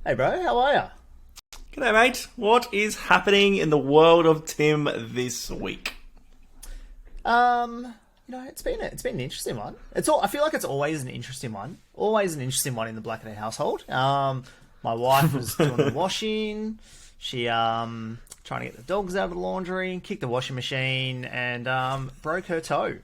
Hey bro, how are ya? G'day, mate. What is happening in the world of Tim this week? It's been an interesting one. I feel like it's always an interesting one. Always an interesting one in the Blackaday household. My wife was doing the washing. She trying to get the dogs out of the laundry, kicked the washing machine, and broke her toe.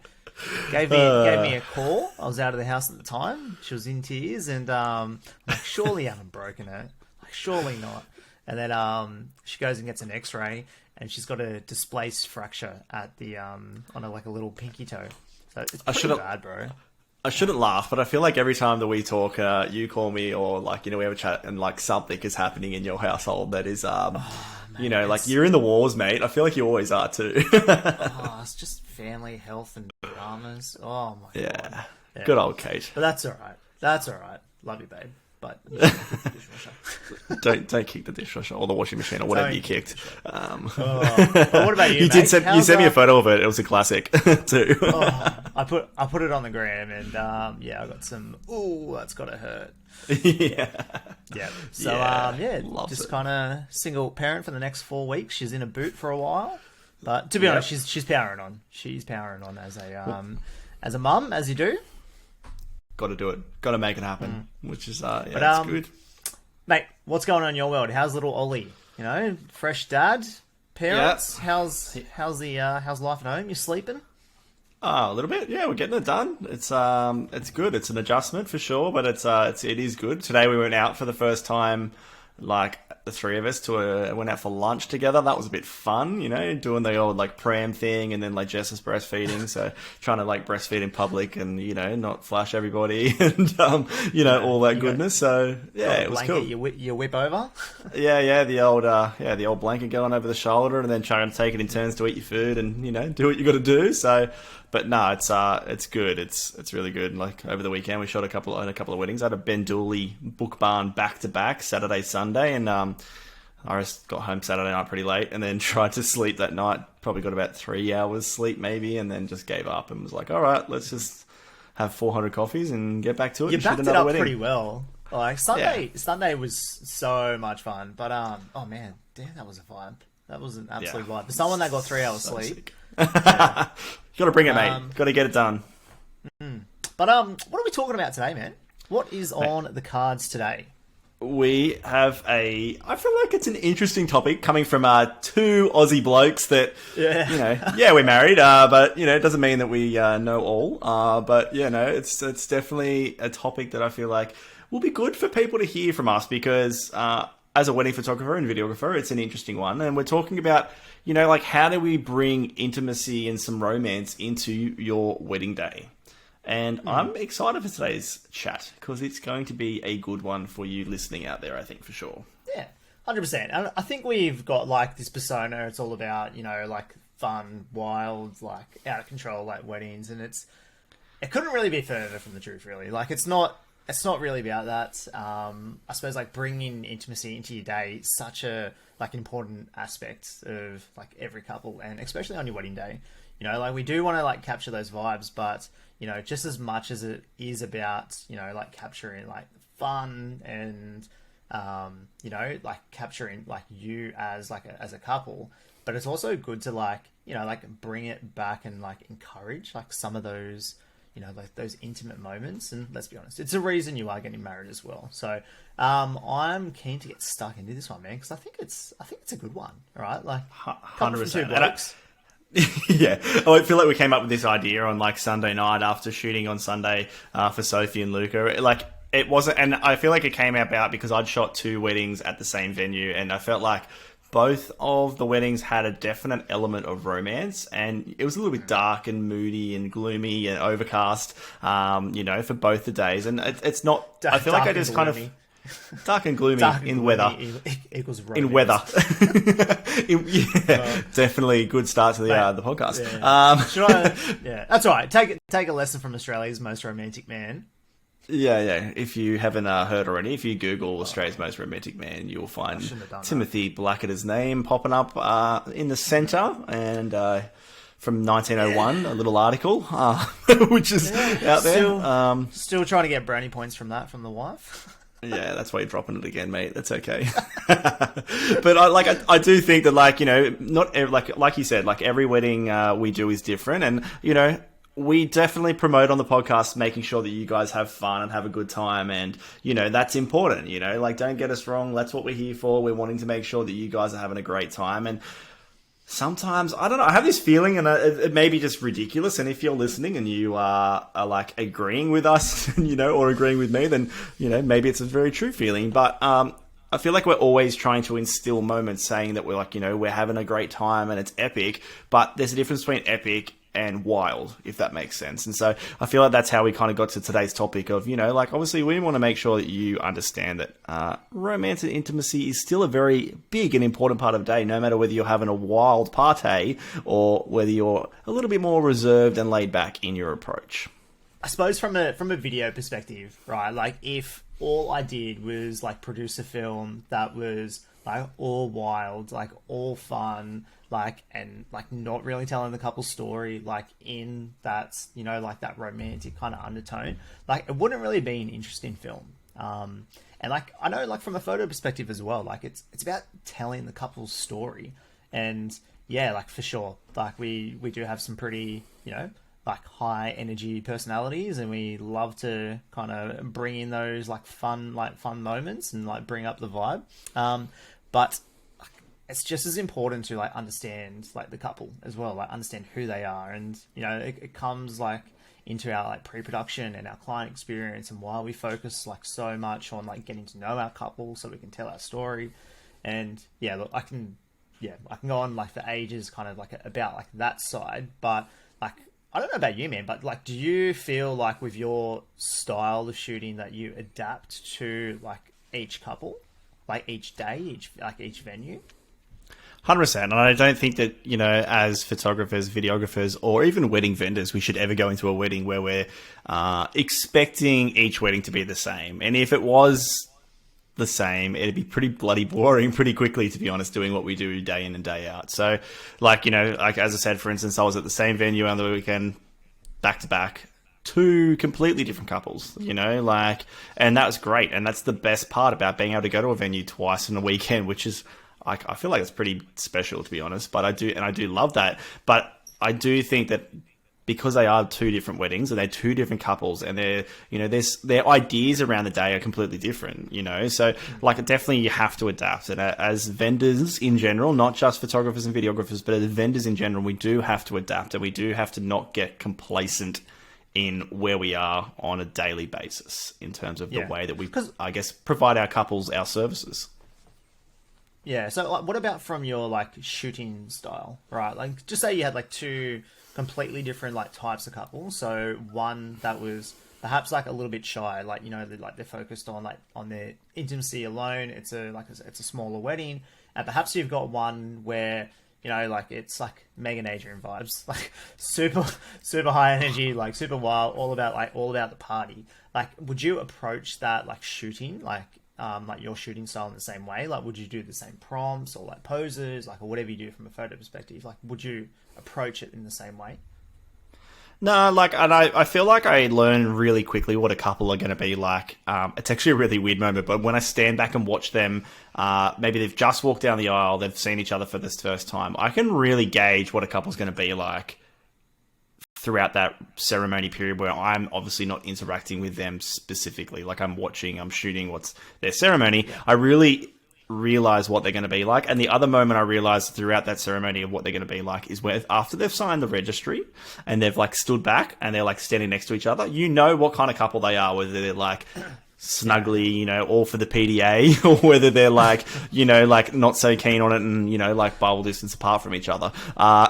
Gave me a call. I was out of the house at the time. She was in tears, and I'm like, surely you haven't broken it. Like, surely not. And then she goes and gets an X-ray, and she's got a displaced fracture at the on a little pinky toe. So it's pretty bad, bro. I shouldn't laugh, but I feel like every time that we talk, you call me or we have a chat and something is happening in your household that is, you're in the wars, mate. I feel like you always are too. It's just family health and dramas. Oh my god. Yeah. Good old Kate. But that's all right. That's all right. Love you, babe. But you can't kick the dishwasher. don't kick the dishwasher or the washing machine or whatever you kicked. But what about you? You mate? you sent me a photo of it. It was a classic too. I put it on the gram, and I got some. Ooh, that's gotta hurt. Yeah. So just kind of single parent for the next 4 weeks. She's in a boot for a while, but to be honest, she's powering on. She's powering on as a mum, as you do. Got to do it. Got to make it happen. Which is it's good. Mate, what's going on in your world? How's little Ollie? Fresh dad, parents. Yeah. How's life at home? You sleeping? A little bit. Yeah, we're getting it done. It's good. It's an adjustment for sure, but it is good. Today we went out for the first time, like the three of us went out for lunch together. That was a bit fun, doing the old pram thing, and then Jess is breastfeeding, so trying to breastfeed in public and not flash everybody and all that goodness. So yeah, it was cool. You whip over. The old blanket going over the shoulder, and then trying to take it in turns to eat your food and do what you got to do. So. But no, it's good. It's really good. Over the weekend, we shot a couple of weddings. I had a Ben Dooley book barn back to back Saturday, Sunday, and I just got home Saturday night pretty late, and then tried to sleep that night. Probably got about 3 hours sleep maybe, and then just gave up and was like, all right, let's just have 400 coffees and get back to it. You and backed shoot it another up wedding. pretty well. Sunday was so much fun, but oh man, damn, that was a vibe. That was an absolute vibe. For someone that got 3 hours sleep. Got to bring it, mate. Got to get it done. But what are we talking about today, man? What is on the cards today? We have I feel like it's an interesting topic coming from two Aussie blokes that, we're married, but, it doesn't mean that we know all. But, it's definitely a topic that I feel like will be good for people to hear from us because as a wedding photographer and videographer, it's an interesting one. And we're talking about, how do we bring intimacy and some romance into your wedding day? And I'm excited for today's chat because it's going to be a good one for you listening out there, I think, for sure. Yeah, 100%. And I think we've got this persona. It's all about, fun, wild, out of control, weddings. And it couldn't really be further from the truth, really. It's not really about that. I suppose bringing intimacy into your day is such a important aspect of every couple, and especially on your wedding day. We do want to capture those vibes, but just as much as it is about capturing fun and capturing you as as a couple, but it's also good to bring it back and encourage some of those those intimate moments. And let's be honest, it's a reason you are getting married as well. So I'm keen to get stuck into this one, man, because I think it's a good one. All right, 100%. Yeah, I feel like we came up with this idea on Sunday night after shooting on Sunday for Sophie and Luca. It wasn't, and I feel like it came about because I'd shot two weddings at the same venue, and I felt like both of the weddings had a definite element of romance, and it was a little bit dark and moody and gloomy and overcast, for both the days. And it's not. I feel like I just kind of dark and gloomy in weather. Equals romance. In weather. Definitely good start to the podcast. Yeah. That's all right. Take a lesson from Australia's most romantic man. Yeah. If you haven't heard already, if you Google Australia's most romantic man, you'll find Timothy Blackadder's name popping up in the centre, and from 1901, a little article, which is out there. Still trying to get brownie points from the wife. Yeah, that's why you're dropping it again, mate. That's okay. But I do think that, like, you know, not like you said, like every wedding we do is different, and you know, we definitely promote on the podcast making sure that you guys have fun and have a good time, and you know, that's important. You know, like, don't get us wrong, that's what we're here for. We're wanting to make sure that you guys are having a great time, and sometimes, I don't know, I have this feeling, and it may be just ridiculous, and if you're listening and you are like agreeing with us, you know, or agreeing with me, then, you know, maybe it's a very true feeling, but I feel like we're always trying to instill moments saying that we're like, you know, we're having a great time and it's epic, but there's a difference between epic and wild, if that makes sense. And so I feel like that's how we kind of got to today's topic of, you know, like, obviously we want to make sure that you understand that romance and intimacy is still a very big and important part of the day, no matter whether you're having a wild party or whether you're a little bit more reserved and laid back in your approach. I suppose from a video perspective, right? Like, if all I did was like produce a film that was like all wild, like all fun, like, and like not really telling the couple's story, like in that, you know, like that romantic kind of undertone, like it wouldn't really be an interesting film. And like, I know, like from a photo perspective as well, like it's about telling the couple's story. And yeah, like for sure, like we do have some pretty, you know, like high energy personalities, and we love to kind of bring in those like fun moments and like bring up the vibe. But it's just as important to like understand like the couple as well, like understand who they are. And, you know, it comes like into our like pre-production and our client experience, and why we focus like so much on like getting to know our couple so we can tell our story. And yeah, look, I can go on like for ages kind of like about like that side, but like, I don't know about you, man, but like, do you feel like with your style of shooting that you adapt to like each couple, like each day, each venue? 100%. And I don't think that, you know, as photographers, videographers, or even wedding vendors, we should ever go into a wedding where we're expecting each wedding to be the same. And if it was the same, it'd be pretty bloody boring pretty quickly, to be honest, doing what we do day in and day out. So, like, you know, like as I said, for instance, I was at the same venue on the weekend, back to back, two completely different couples, you know, like, and that was great. And that's the best part about being able to go to a venue twice in a weekend, which is, I feel like it's pretty special, to be honest, but I do love that. But I do think that because they are two different weddings and they're two different couples, and they're, you know, their ideas around the day are completely different, you know, so like definitely you have to adapt. And as vendors in general, not just photographers and videographers, but as vendors in general, we do have to adapt, and we do have to not get complacent in where we are on a daily basis in terms of the way that we, I guess, provide our couples our services. Yeah, so like, what about from your like shooting style, right? Like, just say you had like two completely different like types of couples. So one that was perhaps like a little bit shy, like, you know, they're focused on like on their intimacy alone. It's a smaller wedding, and perhaps you've got one where, you know, like it's like Megan Adrian vibes, like super high energy, like super wild, all about the party. Like, would you approach that like shooting like your shooting style in the same way? Like, would you do the same prompts or like poses, like, or whatever you do from a photo perspective? Like, would you approach it in the same way? No, like, and I feel like I learn really quickly what a couple are going to be like. It's actually a really weird moment, but when I stand back and watch them, maybe they've just walked down the aisle, they've seen each other for this first time, I can really gauge what a couple's going to be like throughout that ceremony period, where I'm obviously not interacting with them specifically. Like, I'm shooting what's their ceremony. Yeah. I really realize what they're going to be like. And the other moment I realize throughout that ceremony of what they're going to be like is where after they've signed the registry and they've like stood back and they're like standing next to each other, you know what kind of couple they are, whether they're like snugly, you know, all for the PDA, or whether they're like, you know, like not so keen on it and, you know, like Bible distance apart from each other.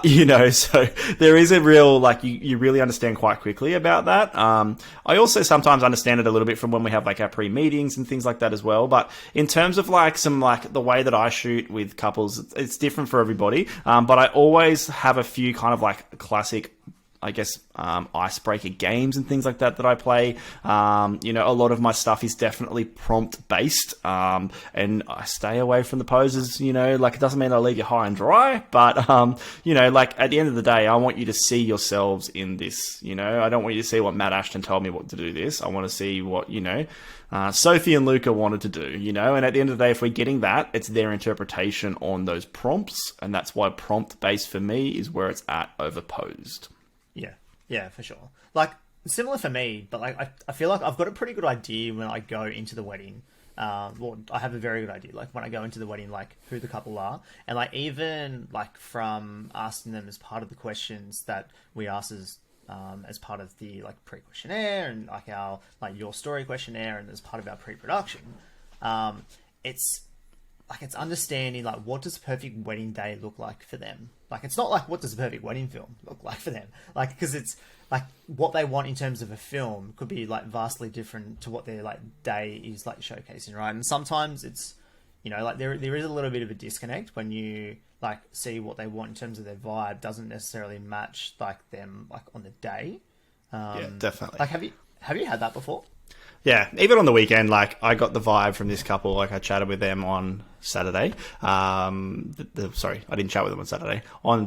You know, so there is a real, like, you really understand quite quickly about that. I also sometimes understand it a little bit from when we have like our pre-meetings and things like that as well. But in terms of like some, like the way that I shoot with couples, it's different for everybody. But I always have a few kind of like classic I guess, icebreaker games and things like that I play. You know, a lot of my stuff is definitely prompt based, and I stay away from the poses. You know, like, it doesn't mean I leave you high and dry, but you know, like, at the end of the day, I want you to see yourselves in this. You know, I don't want you to see what Matt Ashton told me what to do this. I want to see what, you know, Sophie and Luca wanted to do, you know, and at the end of the day, if we're getting that, it's their interpretation on those prompts, and that's why prompt based for me is where it's at over posed. Yeah, for sure. Like, similar for me, but like, I feel like I've got a pretty good idea when I go into the wedding. Well, I have a very good idea, like, when I go into the wedding, like, who the couple are. And, like, even, like, from asking them as part of the questions that we ask as part of the, like, pre-questionnaire and, like, our, like, your story questionnaire and as part of our pre-production, it's understanding, like, what does a perfect wedding day look like for them? Like, it's not like, what does a perfect wedding film look like for them? Like, because it's, like, what they want in terms of a film could be, like, vastly different to what their, like, day is, like, showcasing, right? And sometimes it's, you know, like, there is a little bit of a disconnect when you, like, see what they want in terms of their vibe doesn't necessarily match, like, them, like, on the day. Yeah, definitely. Like, have you had that before? Yeah, even on the weekend, like, I got the vibe from this couple. Like, I chatted with them on Saturday. Sorry, I didn't chat with them on Saturday.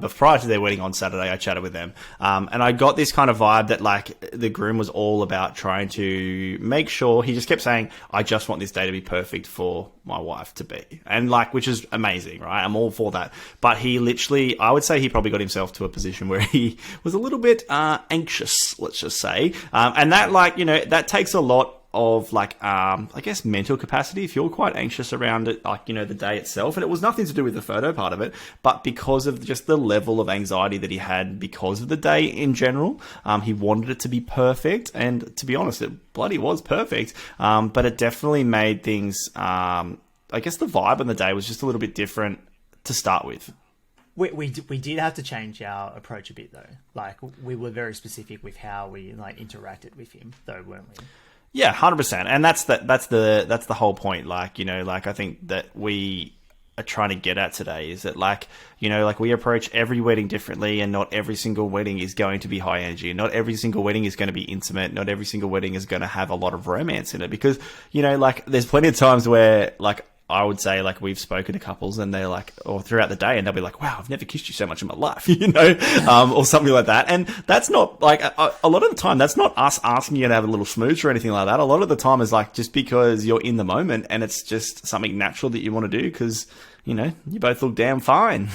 Prior to their wedding on Saturday, I chatted with them. And I got this kind of vibe that, like, the groom was all about trying to make sure, he just kept saying, I just want this day to be perfect for my wife to be. And, like, which is amazing, right? I'm all for that. But he literally, I would say he probably got himself to a position where he was a little bit anxious, let's just say. And that, like, you know, that takes a lot of, like, I guess, mental capacity if you're quite anxious around it, like, you know, the day itself. And it was nothing to do with the photo part of it, but because of just the level of anxiety that he had because of the day in general. He wanted it to be perfect, and to be honest, it bloody was perfect. But it definitely made things, I guess the vibe on the day was just a little bit different to start with. We did have to change our approach a bit, though. Like, we were very specific with how we, like, interacted with him, though, weren't we? Yeah, 100%. And that's the whole point. Like, you know, like, I think that we are trying to get at today is that, like, you know, like, we approach every wedding differently, and not every single wedding is going to be high energy. Not every single wedding is going to be intimate. Not every single wedding is going to have a lot of romance in it, because, you know, like, there's plenty of times where, like, I would say, like, we've spoken to couples and they're like, or throughout the day, and they'll be like, wow, I've never kissed you so much in my life, you know, or something like that. And that's not, like, a lot of the time, that's not us asking you to have a little smooch or anything like that. A lot of the time is, like, just because you're in the moment and it's just something natural that you want to do because, you know, you both look damn fine.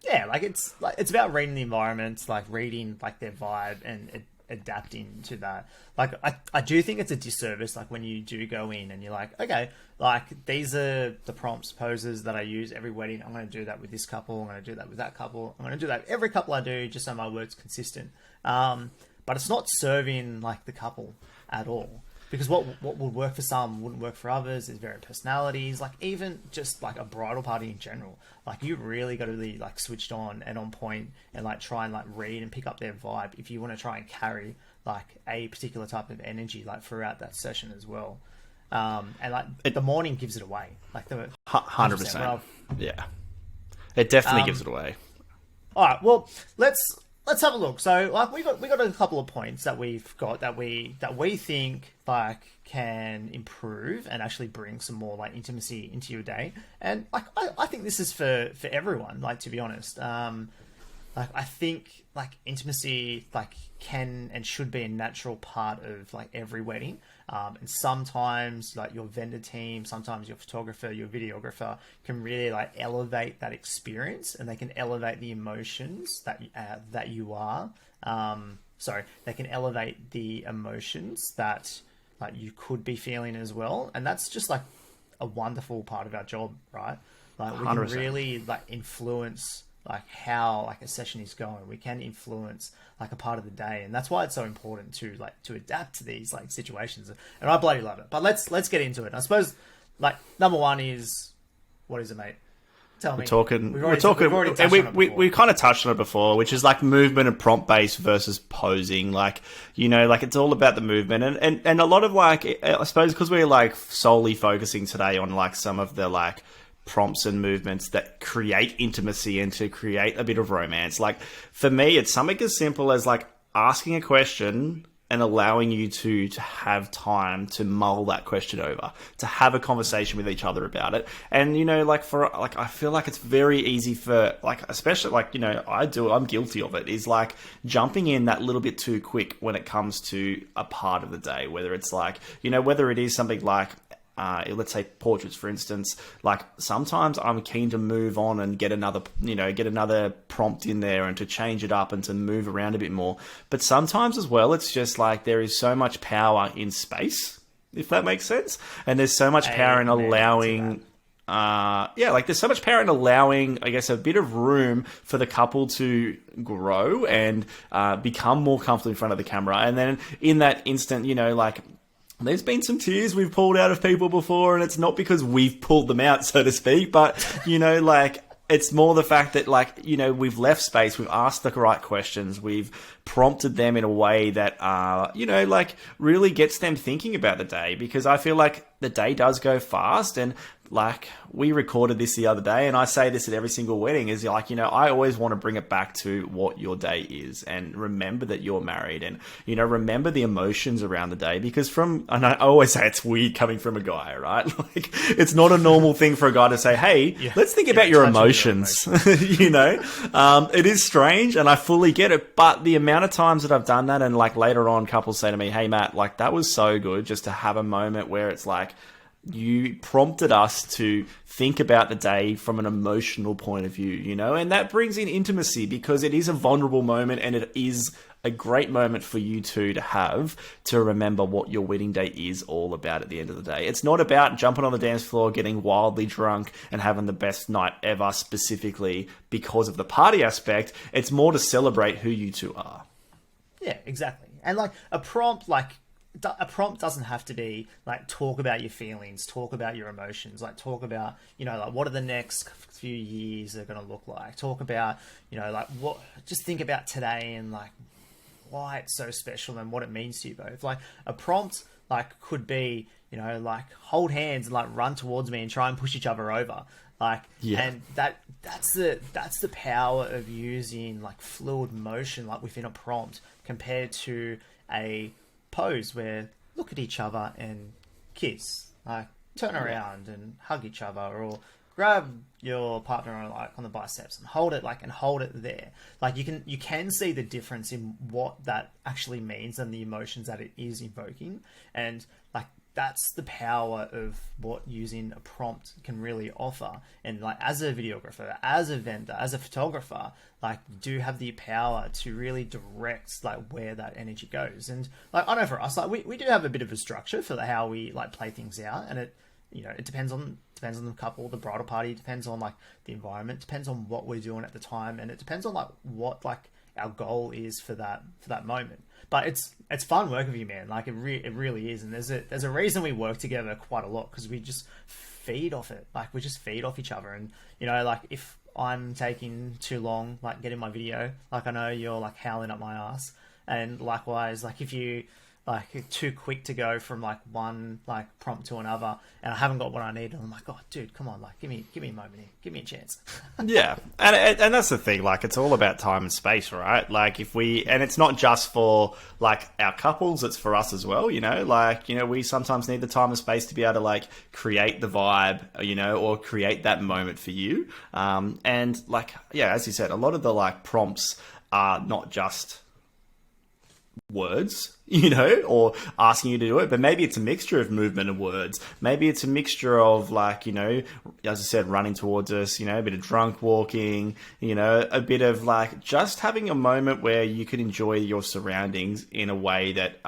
Yeah, like, it's about reading the environment, like, reading, like, their vibe and adapting to that. Like, I do think it's a disservice, like, when you do go in and you're like, okay, like, these are the prompts, poses that I use every wedding. I'm going to do that with this couple. I'm going to do that with that couple. I'm going to do that with every couple I do, just so my work's consistent. But it's not serving, like, the couple at all. Because what would work for some wouldn't work for others. There's various personalities. Like, even just, like, a bridal party in general. Like, you really got to be, like, switched on and on point and, like, try and, like, read and pick up their vibe if you want to try and carry, like, a particular type of energy, like, throughout that session as well. And, like, the morning gives it away. Like, the 100%. Yeah. It definitely gives it away. All right. Well, let's have a look. So, like, we got a couple of points that we've got that we think, like, can improve and actually bring some more, like, intimacy into your day. And, like, I think this is for everyone, like, to be honest. Like, I think, like, intimacy, like, can and should be a natural part of, like, every wedding. And sometimes, like, your vendor team, sometimes your photographer, your videographer can really, like, elevate that experience, and they can elevate the emotions that you are. They can elevate the emotions that, like, you could be feeling as well. And that's just, like, a wonderful part of our job, right? Like, we 100%. can really, like, influence, like, how, like, a session is going. We can influence, like, a part of the day, and that's why it's so important to adapt to these, like, situations. And I bloody love it. But let's get into it. I suppose, like, number one is, what is it, mate? Tell me. We're talking. We kind of touched on it before, which is, like, movement and prompt based versus posing. Like, you know, like, it's all about the movement, and a lot of, like, I suppose because we're, like, solely focusing today on, like, some of the, like, prompts and movements that create intimacy and to create a bit of romance. Like, for me, it's something as simple as like asking a question and allowing you to have time to mull that question over, to have a conversation with each other about it. And, you know, like I feel like it's very easy for, like, especially like, you know, I'm guilty of it, is like jumping in that little bit too quick when it comes to a part of the day, whether it's like, you know, whether it is something like, let's say portraits, for instance. Like, sometimes I'm keen to move on and get another prompt in there and to change it up and to move around a bit more. But sometimes as well, it's just like there is so much power in space, if that makes sense. And there's so much power in allowing, there's so much power in allowing, I guess, a bit of room for the couple to grow and become more comfortable in front of the camera. And then in that instant, you know, like, there's been some tears we've pulled out of people before, and it's not because we've pulled them out, so to speak, but, you know, like, it's more the fact that, like, you know, we've left space, we've asked the right questions, we've prompted them in a way that, you know, like, really gets them thinking about the day, because I feel like the day does go fast. And like, we recorded this the other day, and I say this at every single wedding, is like, you know, I always want to bring it back to what your day is, and remember that you're married, and, you know, remember the emotions around the day, because and I always say it's weird coming from a guy, right? Like, it's not a normal thing for a guy to say, hey, let's think about your emotions. You know, it is strange, and I fully get it, but the amount of times that I've done that, and like later on couples say to me, hey Matt, like, that was so good just to have a moment where it's like, you prompted us to think about the day from an emotional point of view, you know, and that brings in intimacy, because it is a vulnerable moment, and it is a great moment for you two to have to remember what your wedding day is all about at the end of the day. It's not about jumping on the dance floor, getting wildly drunk and having the best night ever specifically because of the party aspect. It's more to celebrate who you two are. Yeah, exactly. And like a prompt doesn't have to be like, talk about your feelings, talk about your emotions, like, talk about, you know, like, what are the next few years are going to look like, talk about, you know, like, just think about today and like why it's so special and what it means to you both. Like, a prompt like could be, you know, like, hold hands and like run towards me and try and push each other over. Like, and that's the power of using like fluid motion, like, within a prompt, compared to a pose where look at each other and kiss, like, turn around and hug each other, or grab your partner on the biceps and hold it there. Like, you can see the difference in what that actually means and the emotions that it is evoking. And like, that's the power of what using a prompt can really offer. And like, as a videographer, as a vendor, as a photographer, like, you do have the power to really direct like where that energy goes. And like, I know for us, like, we do have a bit of a structure for how we like play things out, and it, you know, it depends on the couple, the bridal party, depends on like the environment, depends on what we're doing at the time, and it depends on like what like our goal is for that moment. But it's fun working with you, man. Like, it really is. And there's a reason we work together quite a lot, because we just feed off it. Like, we just feed off each other. And, you know, like, if I'm taking too long, like, getting my video, like, I know you're like howling up my ass. And likewise, like, if you like too quick to go from like one like prompt to another, and I haven't got what I need, and I'm like, oh dude, come on, like, give me a moment here, give me a chance. Yeah, and that's the thing, like, it's all about time and space, right? Like, and it's not just for like our couples, it's for us as well, you know, like, you know, we sometimes need the time and space to be able to like create the vibe, you know, or create that moment for you. And like, yeah, as you said, a lot of the like prompts are not just words, you know, or asking you to do it, but maybe it's a mixture of movement and words. Maybe it's a mixture of like, you know, as I said, running towards us, you know, a bit of drunk walking, you know, a bit of like just having a moment where you can enjoy your surroundings in a way that,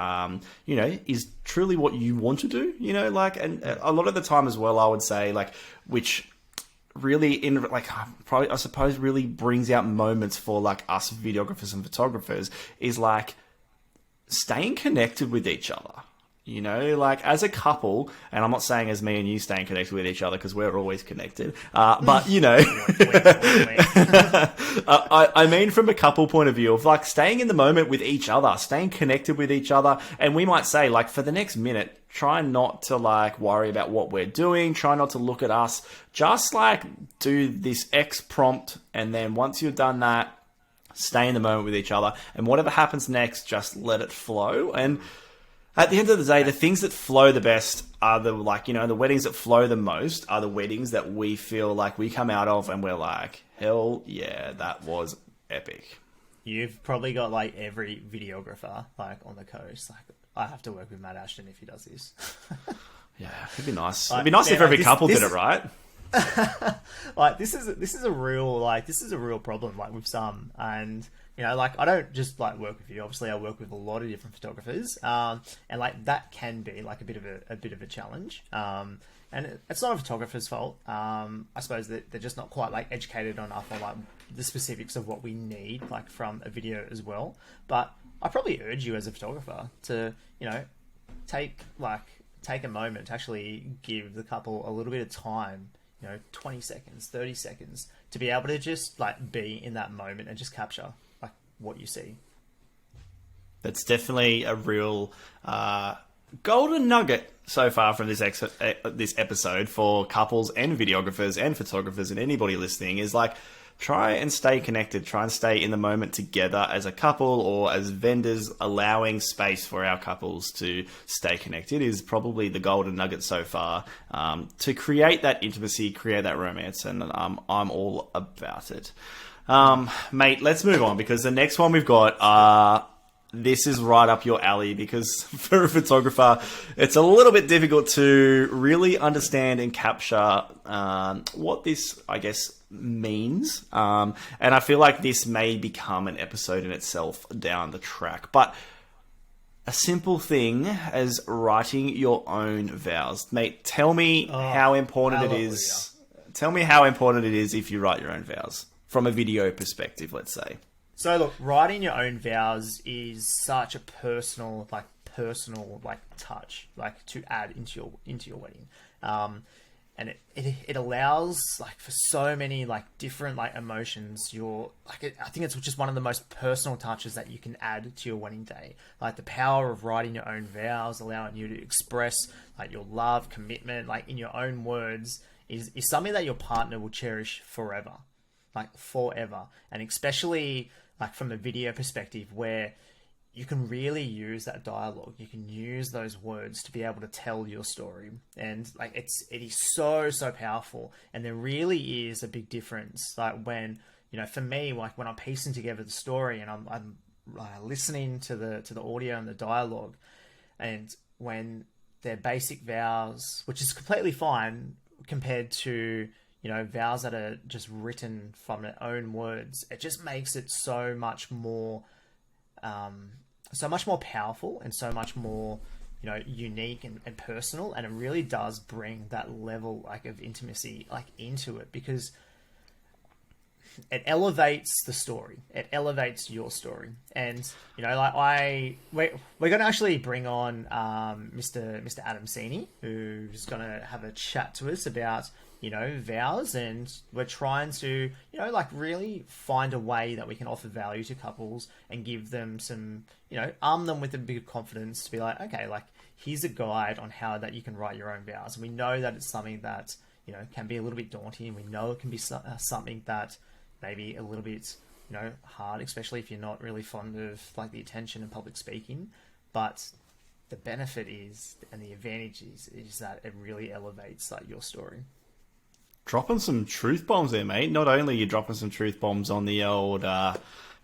you know, is truly what you want to do, you know, like, and a lot of the time as well, I would say, like, which really I suppose really brings out moments for like us videographers and photographers, is like staying connected with each other, You know, like as a couple, and I'm not saying as me and you staying connected with each other because we're always connected, but you know, I mean from a couple point of view of like staying in the moment with each other, staying connected with each other, and we might say like for the next minute, try not to like worry about what we're doing, try not to look at us, just like do this X prompt, and then once you've done that, stay in the moment with each other, and whatever happens next, just let it flow. And at the end of the day, the things that flow the best are the, like, you know, the weddings that flow the most are the weddings that we feel like we come out of and we're like, hell yeah, that was epic. You've probably got like every videographer like on the coast. Like, I have to work with Matt Ashton if he does this. Yeah, it'd be nice. It'd be nice if every couple did it right. Like this is a real problem like with some. And you know, like I don't just like work with you. Obviously, I work with a lot of different photographers, and like that can be like a bit of a challenge. And it's not a photographer's fault. I suppose that they're just not quite like educated enough on like the specifics of what we need like from a video as well. But I probably urge you as a photographer to, you know, take a moment to actually give the couple a little bit of time, you know, 20 seconds, 30 seconds to be able to just like be in that moment and just capture like what you see. That's definitely a real golden nugget so far from this episode for couples and videographers and photographers and anybody listening is like, try and stay connected, try and stay in the moment together as a couple or as vendors. Allowing space for our couples to stay connected is probably the golden nugget so far, to create that intimacy, create that romance, and I'm all about it. Mate, let's move on because the next one we've got, this is right up your alley because for a photographer, it's a little bit difficult to really understand and capture what this, I guess, means. And I feel like this may become an episode in itself down the track. But a simple thing as writing your own vows. Mate, tell me how important it is. Tell me how important it is if you write your own vows from a video perspective, let's say. So look, writing your own vows is such a personal touch, like to add into your wedding, and it allows like for so many like different like emotions. I think it's just one of the most personal touches that you can add to your wedding day. Like the power of writing your own vows, allowing you to express like your love, commitment, like in your own words, is something that your partner will cherish forever, like forever, and especially like from a video perspective where you can really use that dialogue. You can use those words to be able to tell your story. And like it is so powerful. And there really is a big difference. Like when, you know, for me, like when I'm piecing together the story and I'm listening to the audio and the dialogue, and when they're basic vows, which is completely fine compared to, you know, vows that are just written from their own words, it just makes it so much more powerful and so much more, you know, unique and personal. And it really does bring that level like of intimacy like into it because it elevates the story. It elevates your story. And, you know, like we're going to actually bring on Mr. Adam Sini, who's going to have a chat to us about, you know, vows, and we're trying to, you know, like really find a way that we can offer value to couples and give them some, you know, arm them with a bit of confidence to be like, okay, like here's a guide on how that you can write your own vows. And we know that it's something that, you know, can be a little bit daunting. We know it can be something that maybe a little bit, you know, hard, especially if you're not really fond of like the attention and public speaking. But the benefit is, and the advantage is that it really elevates like your story. Dropping some truth bombs there, mate. Not only are you dropping some truth bombs on the old,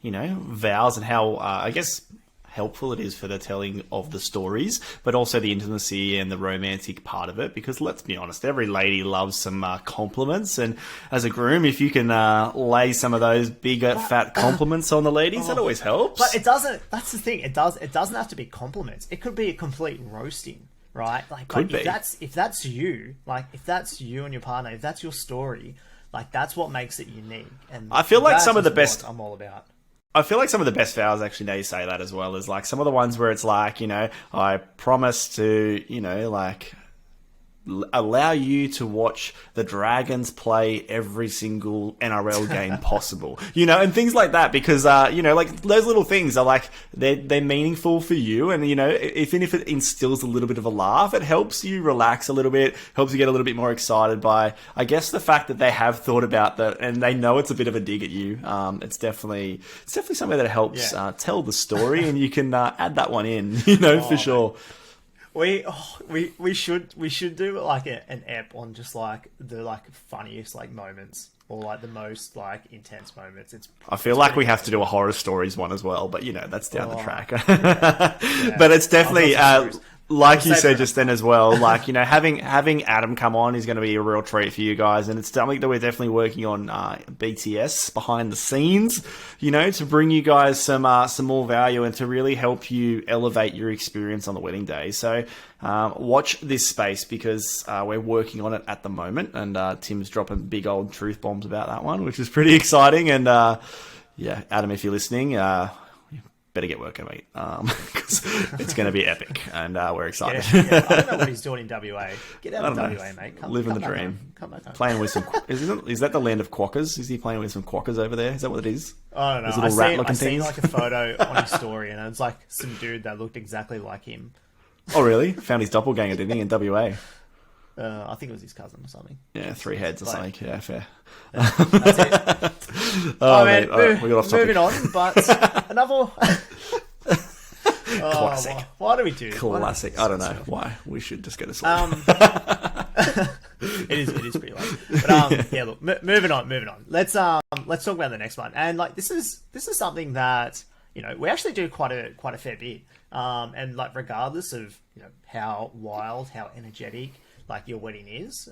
you know, vows and how, I guess, helpful it is for the telling of the stories, but also the intimacy and the romantic part of it. Because let's be honest, every lady loves some compliments. And as a groom, if you can lay some of those bigger, fat compliments on the ladies, that always helps. But it doesn't, that's the thing, it doesn't have to be compliments. It could be a complete roasting. Right, like if that's you, like if that's you and your partner, if that's your story, like that's what makes it unique. And I feel like some of the best I'm all about. I feel like some of the best vows, actually, now you say that as well, is like some of the ones where it's like, I promise to, like allow you to watch the Dragons play every single NRL game possible, and things like that, because, like those little things are like, they're meaningful for you. And, even if it instills a little bit of a laugh, it helps you relax a little bit, helps you get a little bit more excited by, I guess, the fact that they have thought about that and they know it's a bit of a dig at you. It's definitely something that helps tell the story, and you can add that one in, for sure. We should do like an app on just like the like funniest like moments, or like the most like intense moments. I feel like we have to do a horror stories one as well, but that's down the track. Yeah. But it's definitely like you said just then as well, like, having Adam come on is going to be a real treat for you guys. And it's something that we're definitely working on, BTS behind the scenes, to bring you guys some more value and to really help you elevate your experience on the wedding day. So, watch this space, because, we're working on it at the moment, and, Tim's dropping big old truth bombs about that one, which is pretty exciting. And, Adam, if you're listening, better get working, mate, because it's going to be epic, and we're excited. Yeah. I don't know what he's doing in WA. Get out of WA, mate. Living the dream. Come back home. Playing with some... Is that the land of quackers? Is he playing with some quackers over there? Is that what it is? I don't know. I seen like a photo on his story, and it was like some dude that looked exactly like him. Oh, really? Found his doppelganger, didn't he, in WA? I think it was his cousin or something. Yeah, 3 heads or something. Yeah, fair. That's it. Man, we got off topic. Moving on, but another... Classic. Why do we do this? Classic. I don't know why. We should just go to sleep. It is pretty late. But look, moving on. Let's talk about the next one. And like this is something that we actually do quite a fair bit. And like regardless of how wild, how energetic like your wedding is,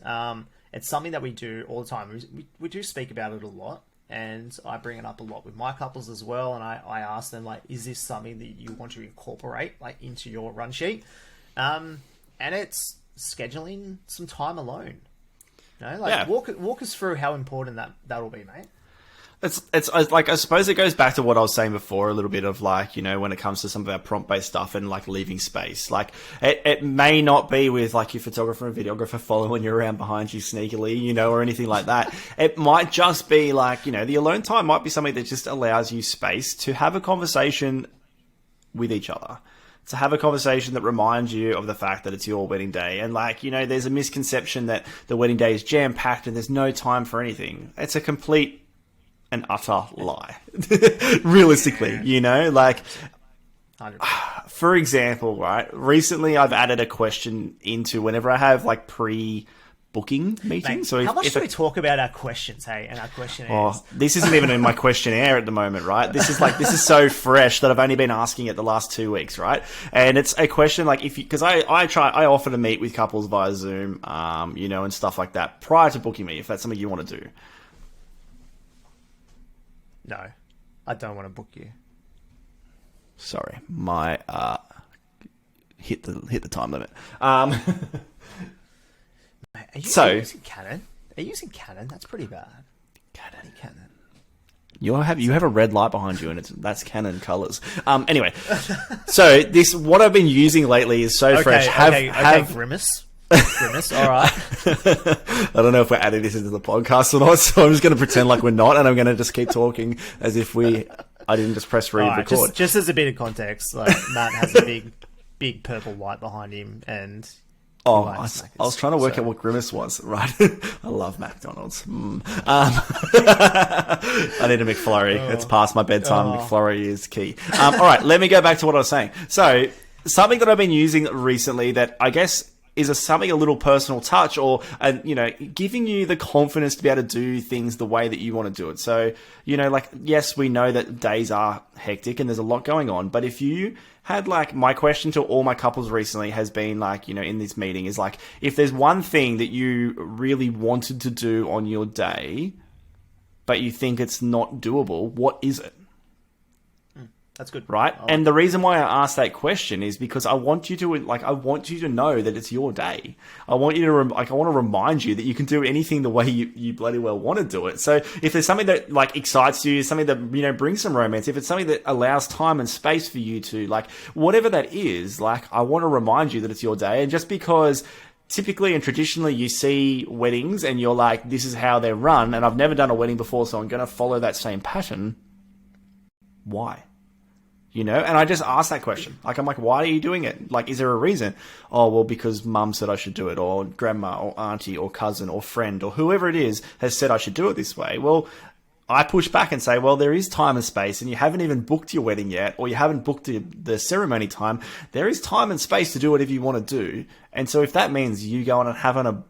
it's something that we do all the time. We do speak about it a lot. And I bring it up a lot with my couples as well. And I ask them, like, is this something that you want to incorporate, like, into your run sheet? And it's scheduling some time alone. Walk us through how important that will be, mate. It's like, I suppose it goes back to what I was saying before, a little bit of like, when it comes to some of our prompt-based stuff and like leaving space. Like, it may not be with like your photographer and videographer following you around behind you sneakily, or anything like that. It might just be like, the alone time might be something that just allows you space to have a conversation with each other. To have a conversation that reminds you of the fact that it's your wedding day. And like, there's a misconception that the wedding day is jam-packed and there's no time for anything. It's a complete and utter lie. Realistically, like, 100%. For example, right, recently I've added a question into whenever I have like pre-booking meetings. Mate, so how much do we talk about our questions, hey, and our questionnaires? Oh, this isn't even in my questionnaire at the moment, right? This is so fresh that I've only been asking it the last 2 weeks, right? And it's a question like, because I offer to meet with couples via Zoom, and stuff like that prior to booking me, if that's something you want to do. No, I don't want to book you. Sorry, my hit the time limit. Are you using Canon? Are you using Canon? That's pretty bad. Canon. You have a red light behind you, and that's Canon colors. Anyway, so what I've been using lately is so fresh. Grimace. All right. I don't know if we're adding this into the podcast or not, so I'm just going to pretend like we're not, and I'm going to just keep talking as if I didn't just press record. Just as a bit of context, like Matt has a big purple light behind him, and I was trying to work out what Grimace was, right? I love McDonald's. I need a McFlurry. It's past my bedtime. McFlurry is key. All right, let me go back to what I was saying. So, something that I've been using recently that I guess is something a little personal touch, or giving you the confidence to be able to do things the way that you want to do it. So, like, yes, we know that days are hectic and there's a lot going on, but if you had like, my question to all my couples recently has been like, in this meeting is like, if there's one thing that you really wanted to do on your day, but you think it's not doable, what is it? That's good. Right? And the reason why I asked that question is because I want you to know that it's your day. I want you to, I want to remind you that you can do anything the way you bloody well want to do it. So if there's something that like excites you, something that, you know, brings some romance, if it's something that allows time and space for you to, like, whatever that is, like, I want to remind you that it's your day. And just because typically and traditionally you see weddings and you're like, this is how they're run, and I've never done a wedding before, so I'm going to follow that same pattern. Why? You know, and I just asked that question. Like, I'm like, why are you doing it? Like, is there a reason? Oh, well, because mum said I should do it, or grandma, or auntie, or cousin, or friend, or whoever it is has said I should do it this way. Well, I push back and say, well, there is time and space, and you haven't even booked your wedding yet, or you haven't booked the ceremony time. There is time and space to do whatever you want to do. And so if that means you going and having a,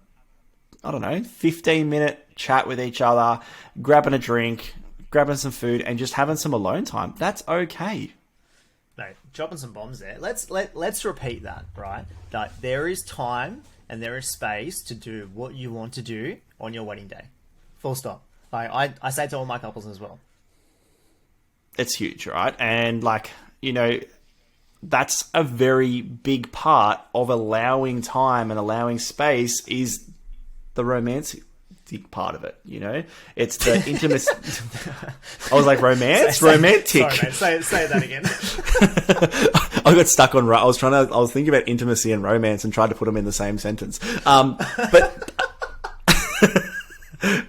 I don't know, 15-minute chat with each other, grabbing a drink, grabbing some food, and just having some alone time, that's okay. No, dropping some bombs there. Let's repeat that, right? That there is time and there is space to do what you want to do on your wedding day. Full stop. Like I say to all my couples as well. It's huge, right? And like, you know, that's a very big part of allowing time and allowing space is the romantic part of it, you know? It's the intimacy. I was like, romance? Romantic. Sorry, mate. Say that again. I got stuck on, I was thinking about intimacy and romance and tried to put them in the same sentence. But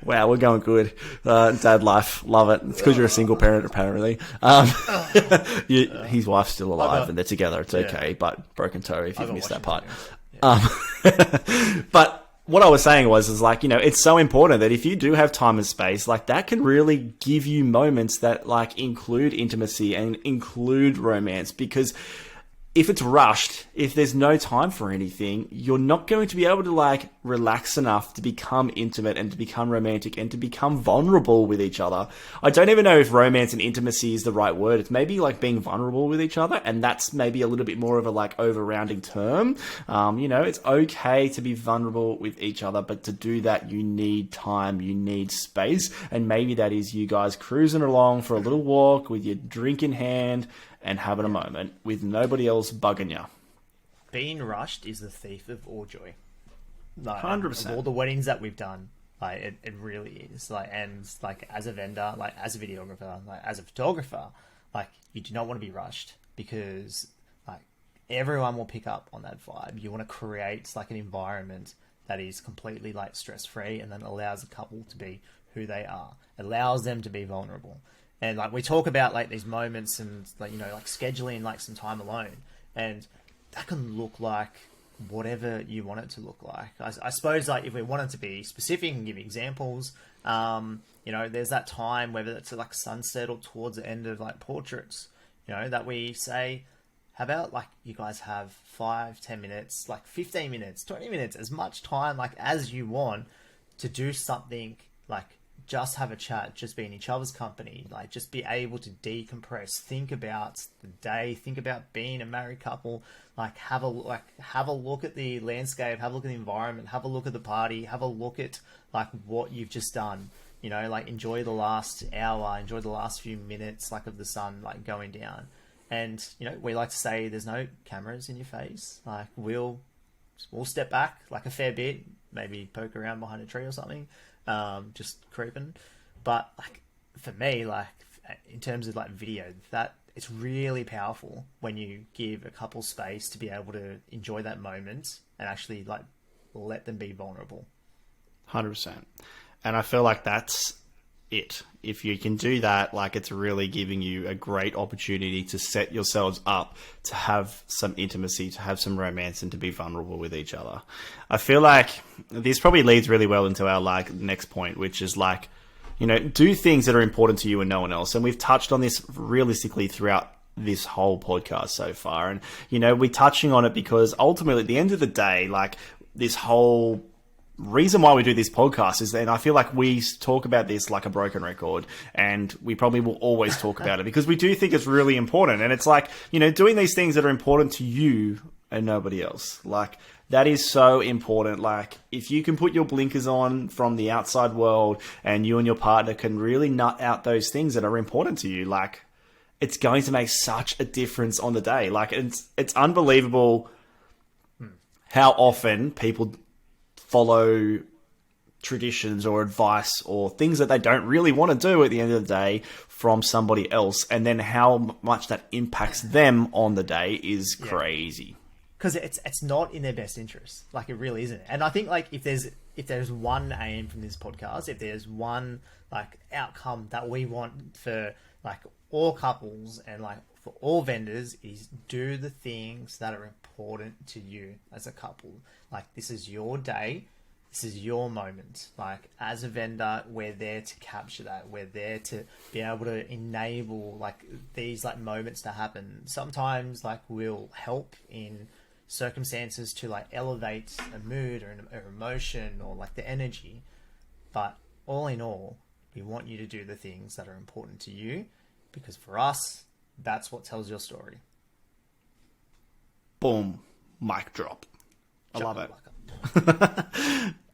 wow, we're going good. Dad life, love it. It's because you're a single parent, apparently. His wife's still alive and they're together. It's okay, but broken toe if you've missed that part. But what I was saying is like, you know, it's so important that if you do have time and space, like that can really give you moments that like include intimacy and include romance, because if it's rushed, if there's no time for anything, you're not going to be able to like relax enough to become intimate and to become romantic and to become vulnerable with each other. I don't even know if romance and intimacy is the right word. It's maybe like being vulnerable with each other, and that's maybe a little bit more of a like over-rounding term. You know, it's okay to be vulnerable with each other, but to do that, you need time, you need space, and maybe that is you guys cruising along for a little walk with your drink in hand and having a moment with nobody else bugging you. Being rushed is the thief of all joy. Like, 100%. Of all the weddings that we've done, like it really is. Like, and like as a vendor, like as a videographer, like as a photographer, like you do not want to be rushed, because like everyone will pick up on that vibe. You want to create like an environment that is completely like stress free, and then allows a couple to be who they are, allows them to be vulnerable. And like we talk about like these moments and like, you know, like scheduling like some time alone, and that can look like whatever you want it to look like. I suppose like if we wanted to be specific and give examples, you know, there's that time, whether it's like sunset or towards the end of like portraits, you know, that we say, how about like you guys have 5-10 minutes, like 15 minutes, 20 minutes, as much time like as you want to do something, like just have a chat, just be in each other's company, like just be able to decompress, think about the day, think about being a married couple, like have a look at the landscape, have a look at the environment, have a look at the party, have a look at like what you've just done, you know, like enjoy the last hour, enjoy the last few minutes like of the sun like going down. And you know, we like to say there's no cameras in your face, like we'll step back like a fair bit, maybe poke around behind a tree or something, just creeping. But like for me, like in terms of like video, that it's really powerful when you give a couple space to be able to enjoy that moment and actually like let them be vulnerable. 100%. And I feel like that's it. If you can do that, like it's really giving you a great opportunity to set yourselves up to have some intimacy, to have some romance, and to be vulnerable with each other. I feel like this probably leads really well into our like next point, which is like, you know, do things that are important to you and no one else. And we've touched on this realistically throughout this whole podcast so far. And, you know, we're touching on it because ultimately at the end of the day, like this whole reason why we do this podcast is that, and I feel like we talk about this like a broken record, and we probably will always talk about it because we do think it's really important. And it's like, you know, doing these things that are important to you and nobody else. Like that is so important. Like if you can put your blinkers on from the outside world and you and your partner can really nut out those things that are important to you, like it's going to make such a difference on the day. Like, it's unbelievable how often people follow traditions or advice or things that they don't really want to do at the end of the day from somebody else, and then how much that impacts them on the day is crazy. Because it's not in their best interest. Like, it really isn't. And I think, like, if there's one aim from this podcast, if there's one, like, outcome that we want for, like, all couples and, like, for all vendors, is do the things that are important to you as a couple. Like, this is your day. This is your moment. Like, as a vendor, we're there to capture that. We're there to be able to enable, like, these, like, moments to happen. Sometimes, like, we'll help in circumstances to, like, elevate a mood or an emotion or, like, the energy. But all in all, we want you to do the things that are important to you, because for us, that's what tells your story. Boom. Mic drop. I love it.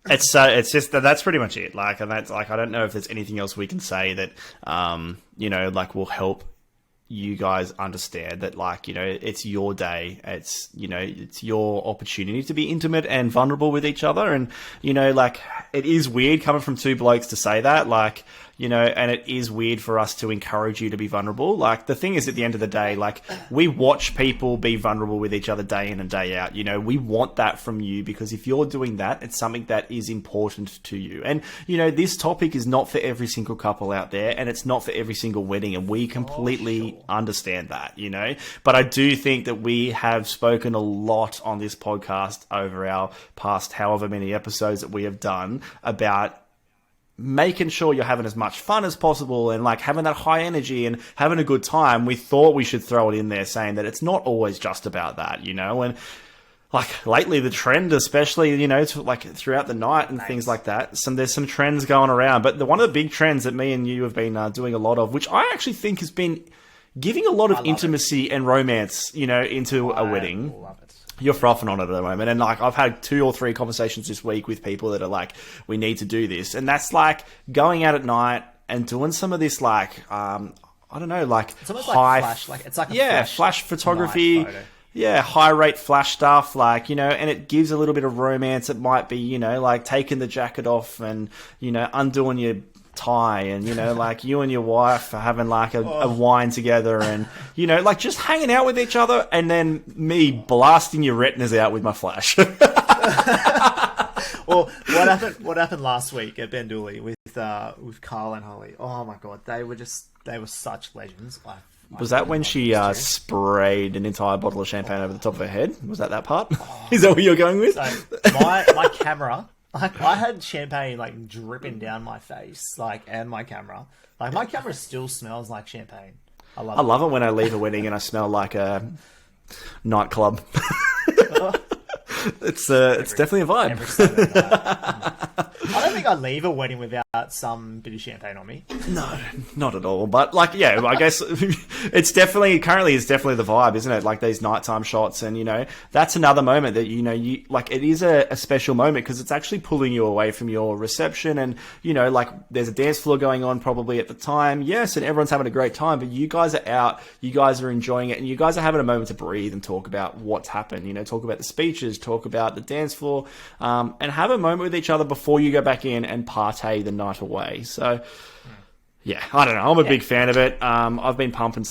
It's just that's pretty much it. Like, and that's like, I don't know if there's anything else we can say that, like, will help you guys understand that, like, it's your day. It's, it's your opportunity to be intimate and vulnerable with each other. And, like, it is weird coming from two blokes to say that, like, and it is weird for us to encourage you to be vulnerable. Like, the thing is, at the end of the day, like, we watch people be vulnerable with each other day in and day out. We want that from you, because if you're doing that, it's something that is important to you. And, this topic is not for every single couple out there, and it's not for every single wedding, and we completely understand that, But I do think that we have spoken a lot on this podcast over our past however many episodes that we have done about making sure you're having as much fun as possible and, like, having that high energy and having a good time. We thought we should throw it in there, saying that it's not always just about that, and, like, lately the trend, especially, like, throughout the night and things like that, there's some trends going around. But one of the big trends that me and you have been doing a lot of, which I actually think has been giving a lot of intimacy and romance, into a wedding. Love it. You're frothing on it at the moment. And, like, I've had 2 or 3 conversations this week with people that are like, we need to do this. And that's, like, going out at night and doing some of this, like, I don't know, like, it's almost like flash. Like, it's like a flash photography. Yeah, high rate flash stuff, like, and it gives a little bit of romance. It might be, like, taking the jacket off and, undoing your tie, and, like, you and your wife are having, like, a wine together, and, like, just hanging out with each other, and then me blasting your retinas out with my flash. Well, what happened last week at Bendooley with Carl and Holly? Oh my god, they were such legends. Was that when she sprayed an entire bottle of champagne over the top of her head? Was that part? Is that what you're going with? So my camera, like, I had champagne, like, dripping down my face, like, and my camera. Like, my camera still smells like champagne. I love it when I leave a wedding and I smell like a nightclub. It's definitely a vibe. Every Saturday night. I don't think I'd leave a wedding without some bit of champagne on me. No, not at all. But, like, yeah, I guess it's definitely the vibe, isn't it? Like, these nighttime shots, and, that's another moment that, you like, it is a special moment, because it's actually pulling you away from your reception, and, like, there's a dance floor going on probably at the time. Yes, and everyone's having a great time, but you guys are out, you guys are enjoying it, and you guys are having a moment to breathe and talk about what's happened, talk about the speeches, talk about the dance floor, and have a moment with each other before you go back in and partay the night away. So, yeah, I don't know. I'm a big fan of it. I've been pumping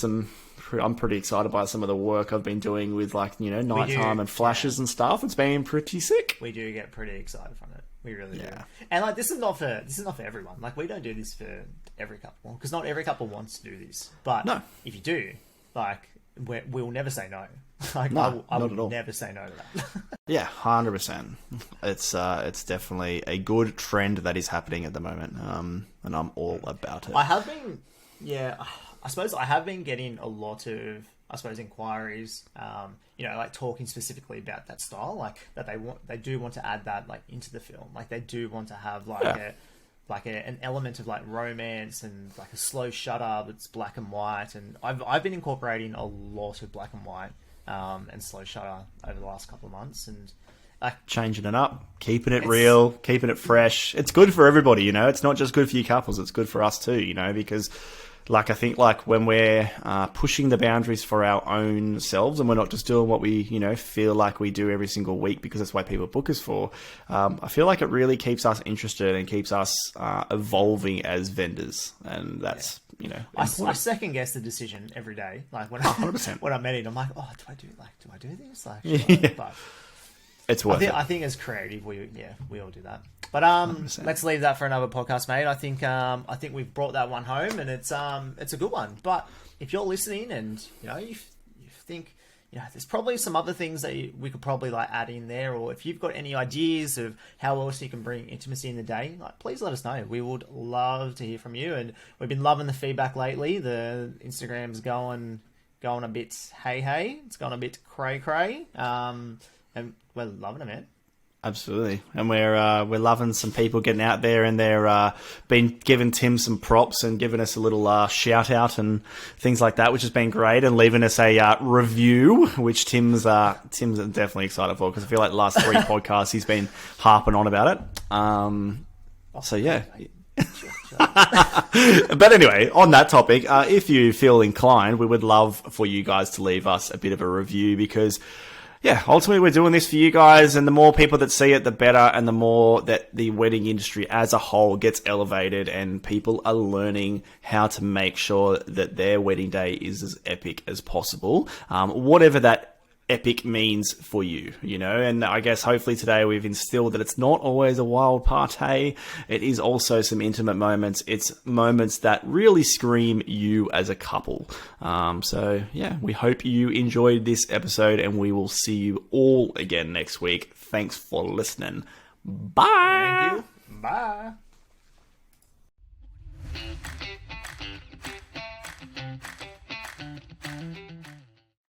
I'm pretty excited by some of the work I've been doing with, like, nighttime and flashes and stuff. It's been pretty sick. We do get pretty excited from it. We really do. And, like, this is not for everyone. Like, we don't do this for every couple, because not every couple wants to do this. But if you do, like, we'll never say no. Like, no, I not will at all. never say no to that. Yeah, 100%. It's definitely a good trend that is happening at the moment, and I'm all about it. I have been, I suppose I have been getting a lot of, inquiries, like, talking specifically about that style, like, that they do want to add that, like, into the film. Like, they do want to have, like, an element of, like, romance and, like, a slow shutter that's black and white. And I've been incorporating a lot of black and white and slow shutter over the last couple of months, and changing it up, keeping it real, keeping it fresh. It's good for everybody, It's not just good for you couples, it's good for us too, because, I think when we're pushing the boundaries for our own selves, and we're not just doing what we feel like we do every single week because that's why people book us for, I feel like it really keeps us interested and keeps us evolving as vendors, and that's I second guess the decision every day. Like when 100%. when I'm editing, I'm like, oh, do I do this? Like, should I? But it's worth it. I think as creative, we all do that. But 100%. Let's leave that for another podcast, mate. I think we've brought that one home, and it's a good one. But if you're listening and you think there's probably some other things that we could probably add in there, or if you've got any ideas of how else you can bring intimacy in the day, please let us know. We would love to hear from you, and we've been loving the feedback lately. The Instagram's going a bit hey, it's going a bit cray, and we're loving it, man. Absolutely, and we're loving some people getting out there, and they're been giving Tim some props and giving us a little shout out and things like that, which has been great, and leaving us a review, which Tim's definitely excited for, because I feel like the last 3 podcasts he's been harping on about it. So yeah. But anyway, on that topic, if you feel inclined, we would love for you guys to leave us a bit of a review, because ultimately we're doing this for you guys, and the more people that see it, the better, and the more that the wedding industry as a whole gets elevated and people are learning how to make sure that their wedding day is as epic as possible, whatever that epic means for you, and I guess hopefully today we've instilled that it's not always a wild party. It is also some intimate moments. It's moments that really scream you as a couple. So yeah, we hope you enjoyed this episode, and we will see you all again next week. Thanks for listening. Bye. Thank you. Bye.